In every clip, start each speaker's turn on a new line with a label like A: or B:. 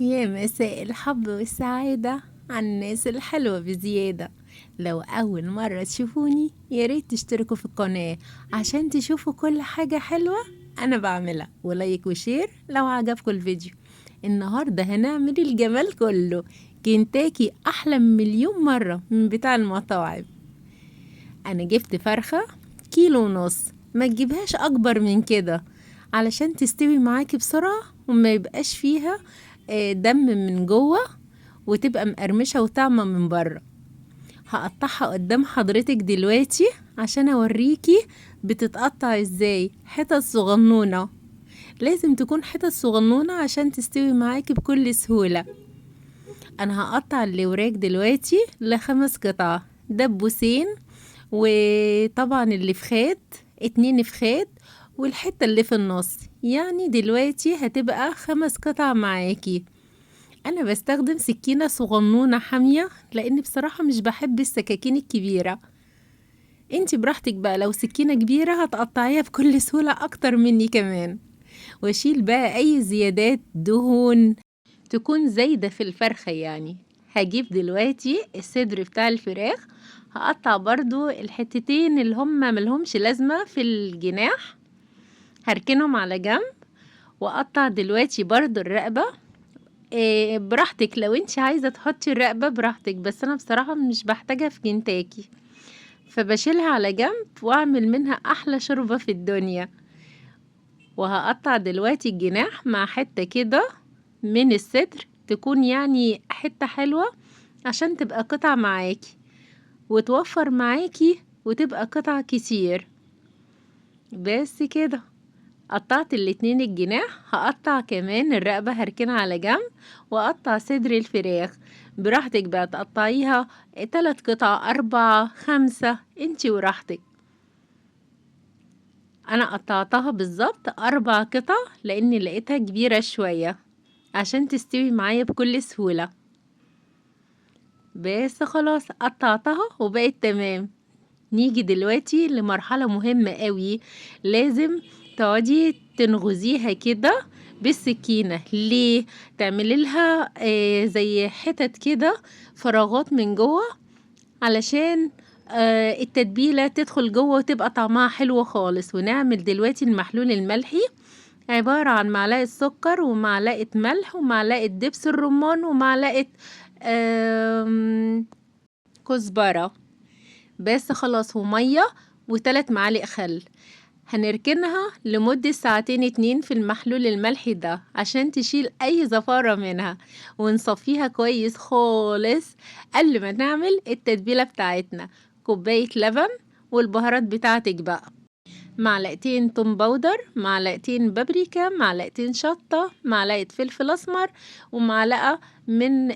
A: يا مساء الحب والسعادة على الناس الحلوة بزيادة. لو أول مرة تشوفوني ياريت تشتركوا في القناة عشان تشوفوا كل حاجة حلوة أنا بعملها، ولايك وشير لو عجبكم الفيديو. النهاردة هنعمل الجمال كله، كنتاكي أحلى من مليون مرة من بتاع المطاعم. أنا جبت فرخة 1.5 كيلو، ما تجيبهاش أكبر من كده علشان تستوي معاكي بسرعة وما يبقاش فيها دم من جوه، وتبقى مقرمشة وطعمة من بره. هقطعها قدام حضرتك دلوقتي عشان اوريكي بتتقطع ازاي حتت صغنونة. لازم تكون حتت صغنونة عشان تستوي معاكي بكل سهولة. انا هقطع الوراك دلوقتي ل5 قطع، دبوسين، وطبعا اللي فخاد 2 فخاد، والحتة اللي في النص، يعني دلوقتي هتبقى 5 قطع معاكي. انا بستخدم سكينة صغنونة حامية لان بصراحة مش بحب السكاكين الكبيرة. انتي براحتك بقى، لو سكينة كبيرة هتقطعيها بكل سهولة اكتر مني كمان. واشيل بقى اي زيادات دهون تكون زايدة في الفرخة يعني. هجيب دلوقتي الصدر بتاع الفراخ، هقطع برضو الحتتين اللي هم ملهمش لازمة في الجناح، هركنهم على جنب. واقطع دلوقتي برضو الرقبة. براحتك، لو انت عايزة تحطي الرقبة براحتك، بس انا بصراحة مش بحتاجها في كنتاكي، فبشيلها على جنب واعمل منها احلى شوربة في الدنيا. وهقطع دلوقتي الجناح مع حتة كده من الصدر، تكون يعني حتة حلوة عشان تبقى قطع معاكي وتوفر معاكي وتبقى قطع كتير. بس كده قطعت الاتنين الجناح، هقطع كمان الرقبة هركنها على جنب، واقطع صدر الفراخ. براحتك بقى تقطعيها 3 قطع 4 5، انتي وراحتك. انا قطعتها بالظبط 4 قطع لاني لقيتها كبيرة شوية عشان تستوي معايا بكل سهولة. بس خلاص قطعتها وبقت تمام. نيجي دلوقتي لمرحلة مهمة قوي، لازم تقعدي تنغزيها كده بالسكينة. ليه؟ تعملي لها زي حتت كده، فراغات من جوه، علشان التتبيلة تدخل جوه وتبقى طعمها حلو خالص. ونعمل دلوقتي المحلول الملحي، عبارة عن معلقة سكر ومعلقة ملح ومعلقة دبس الرمان ومعلقة كزبرة. بس خلاص، ومية و3 معالق خل. هنركنها لمدة 2 2 في المحلول الملحي ده عشان تشيل اي زفارة منها، ونصفيها كويس خالص قبل ما نعمل التتبيلة بتاعتنا. كوباية لبن، والبهارات بتاعتك بقى: معلقتين توم باودر، معلقتين بابريكا، معلقتين شطة، معلقة فلفل اسمر، ومعلقة من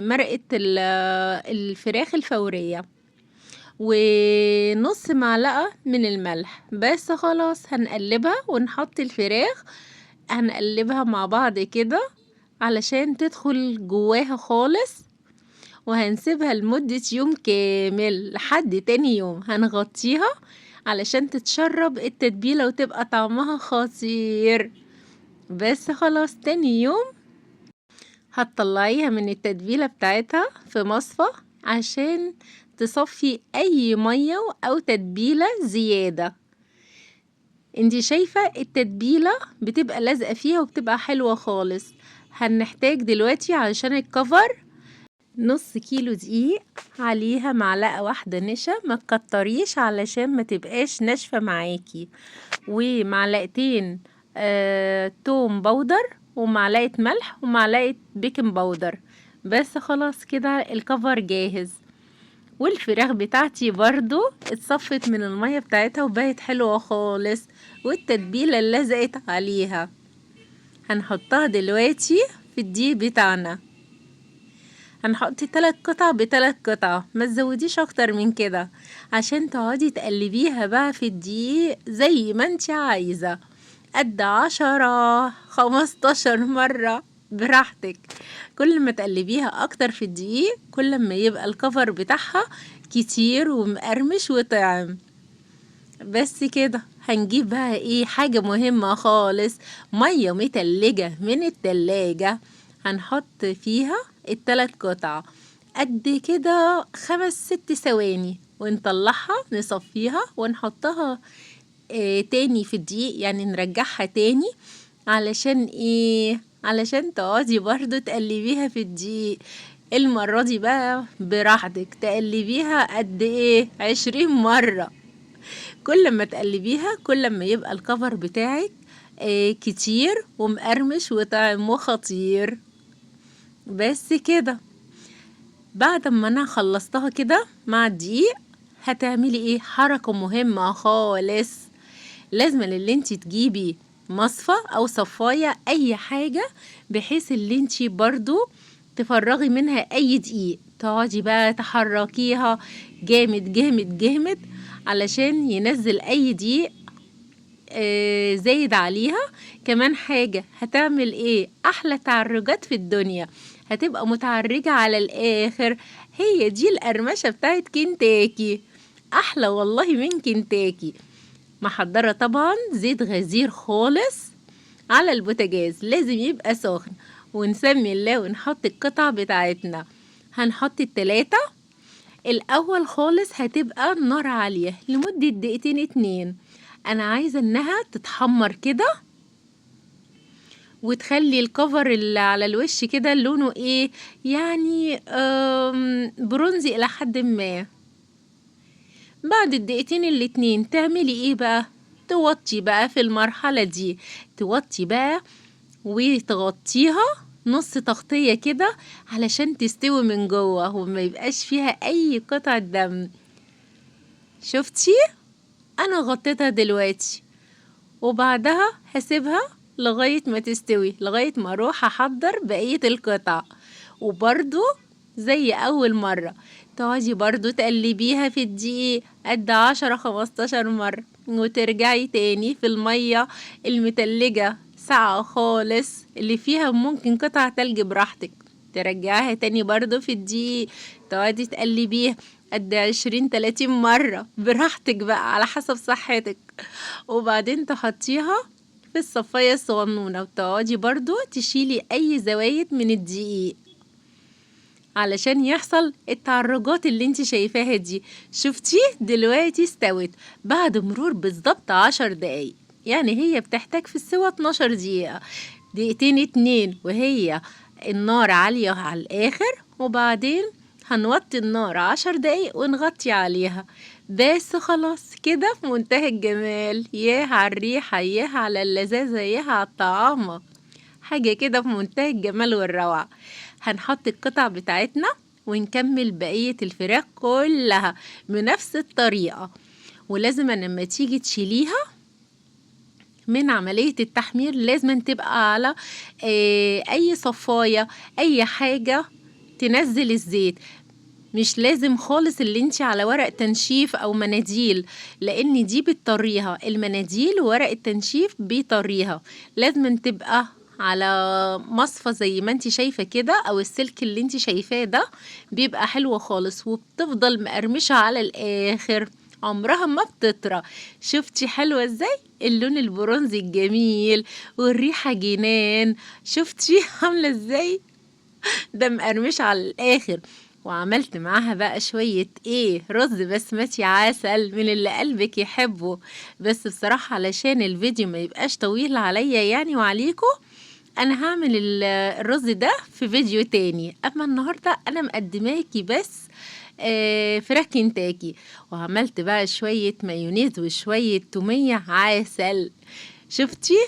A: مرقة الفراخ الفورية، ونص معلقة من الملح. بس خلاص هنقلبها ونحط الفراخ، هنقلبها مع بعض كده علشان تدخل جواها خالص. وهنسيبها لمدة يوم كامل لحد تاني يوم، هنغطيها علشان تتشرب التتبيلة وتبقى طعمها خطير. بس خلاص تاني يوم هتطلعيها من التتبيلة بتاعتها في مصفى عشان تصفي اي مية او تتبيلة زيادة. انتي شايفة التتبيلة بتبقى لازقة فيها وبتبقى حلوة خالص. هنحتاج دلوقتي علشان الكفر نص كيلو دقيق، عليها معلقة واحدة نشا، ما تكتريش علشان ما تبقاش ناشفة معاكي، ومعلقتين توم باودر، ومعلقة ملح، ومعلقة بيكنج باودر. بس خلاص كده الكفر جاهز. والفراخ بتاعتي برضو اتصفت من المية بتاعتها وبقت حلوة خالص، والتتبيلة اللي لزقت عليها هنحطها دلوقتي في الدقيق بتاعنا. هنحط 3 قطع ب3 قطع، ما تزوديش اكتر من كده عشان تقعدي تقلبيها بقى في الدقيق زي ما انت عايزة، قد 10 15 مرة براحتك. كل ما تقلبيها اكتر في الدقيق كل ما يبقى الكفر بتاعها كتير ومقرمش وطعم. بس كده هنجيب بقى ايه حاجة مهمة خالص: مية متلجة من التلاجة هنحط فيها ال3 قطع قد كده 5-6 ثواني، ونطلعها نصفيها ونحطها تاني في الدقيق، يعني نرجعها تاني علشان ايه؟ علشان تقعدي برضو تقلبيها في الدقيق. المرة دي بقى براحتك تقلبيها قد ايه؟ 20 مرة. كل ما تقلبيها كل ما يبقى الكفر بتاعك كتير ومقرمش وطعمه خطير. بس كده. بعد ما انا خلصتها كده مع الدقيق، هتعملي ايه؟ حركة مهمة خالص. لازم اللي انتي تجيبي مصفى او صفاية اي حاجة، بحيث اللي انتي برضو تفرغي منها اي دقيق، تقعدي بقى تحركيها جامد جامد جامد علشان ينزل اي دقيق زايد عليها. كمان حاجة هتعمل ايه؟ احلى تعرجات في الدنيا، هتبقى متعرجة على الاخر. هي دي القرمشة بتاعت كنتاكي، احلى والله من كنتاكي. محضرة طبعا زيت غزير خالص على البوتاجاز، لازم يبقى سخن، ونسمي الله ونحط القطع بتاعتنا. هنحط ال3. الأول خالص هتبقى النار عالية لمدة 2 انا عايزة انها تتحمر كده، وتخلي الكفر اللي على الوش كده لونه ايه؟ يعني برونزي الى حد ما. بعد ال2 تعملي ايه بقى؟ توطي بقى في المرحلة دي، توطي بقى وتغطيها نص تغطية كده علشان تستوي من جوه وما يبقاش فيها اي قطعة دم. شفتي؟ انا غطيتها دلوقتي، وبعدها هسيبها لغاية ما تستوي، لغاية ما اروح احضر بقية القطع. وبرضو زي اول مرة تقعدي برضو تقلبيها في الدقيق قد 10-15 مرة، وترجعي تاني في المية المتلجة ساقعة خالص اللي فيها ممكن قطع تلج براحتك، ترجعيها تاني برضو في الدقيق، تقعدي تقلبيها قد 20-30 مرة براحتك بقى على حسب صحتك. وبعدين تحطيها في الصفاية الصغنونة، وتقعدي برضو تشيلي اي زوايد من الدقيق علشان يحصل التعرجات اللي انت شايفاها دي. شفتي دلوقتي استوت بعد مرور بالظبط 10 دقايق، يعني هي بتحتاج في السوا 12 دقيقة. 2 وهي النار عالية على الآخر، وبعدين هنوطي النار 10 دقايق ونغطي عليها. بس خلاص كده في منتهى الجمال. ياه على الريحة، ياه على اللذاذة، ياه على الطعامة، حاجة كده في منتهى الجمال والروعة. هنحط القطع بتاعتنا ونكمل بقية الفراخ كلها بنفس الطريقة. ولازم لما تيجي تشيليها من عملية التحمير لازم تبقى على اي صفاية، اي حاجة تنزل الزيت. مش لازم خالص اللي انت على ورق تنشيف او مناديل، لان دي بتطريها، المناديل وورق التنشيف بيطريها. لازم تبقى على مصفى زي ما انت شايفة كده، او السلك اللي انت شايفاه ده بيبقى حلو خالص، وبتفضل مقرمشة على الاخر، عمرها ما بتطرى. شفتي حلوة ازاي؟ اللون البرونزي الجميل والريحة جنان. شفتي عاملة ازاي؟ ده مقرمش على الاخر. وعملت معاها بقى شوية رز بسمتي عسل من اللي قلبك يحبه. بس بصراحة علشان الفيديو ما يبقاش طويل عليا يعني وعليكم، انا هعمل الرز ده في فيديو تاني. اما النهاردة انا مقدماكي بس فراخ كنتاكي. وعملت بقى شوية مايونيز وشوية تومية عسل. شفتي؟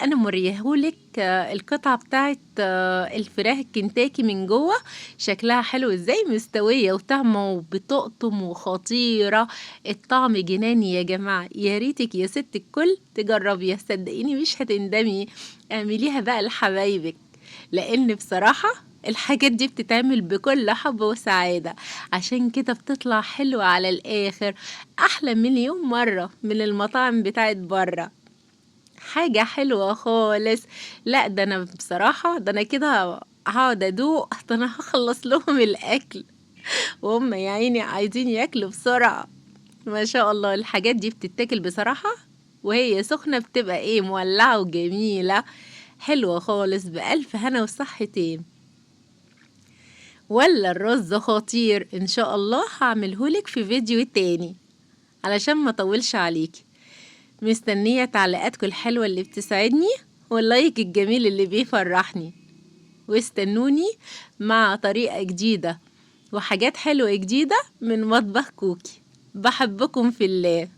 A: انا مريهولك القطعة بتاعت الفراخ الكنتاكي من جوه شكلها حلو ازاي، مستوية وطعمه وبتقطم وخطيرة. الطعم جناني يا جماعة، يا ريتك يا ست الكل تجربيها، صدقيني مش هتندمي. اعمليها بقى لحبايبك، لان بصراحة الحاجات دي بتتعمل بكل حب وسعادة، عشان كده بتطلع حلوة على الآخر، أحلى مليون مرة من المطاعم بتاعت برا. حاجة حلوة خالص. لا ده أنا بصراحة، ده أنا كده هقعد أدوق، ده أنا هخلص لهم الأكل وهم يا عيني عايزين ياكلوا بسرعة. ما شاء الله الحاجات دي بتتاكل بصراحة وهي سخنة، بتبقى مولعة وجميلة. حلوة خالص بألف هنا وصحتين. ولا الرز خطير، إن شاء الله هعملهولك في فيديو تاني علشان ما طولش عليكي. مستنية تعليقاتكم الحلوة اللي بتسعدني واللايك الجميل اللي بيفرحني، واستنوني مع طريقة جديدة وحاجات حلوة جديدة من مطبخ كوكي. بحبكم في الله.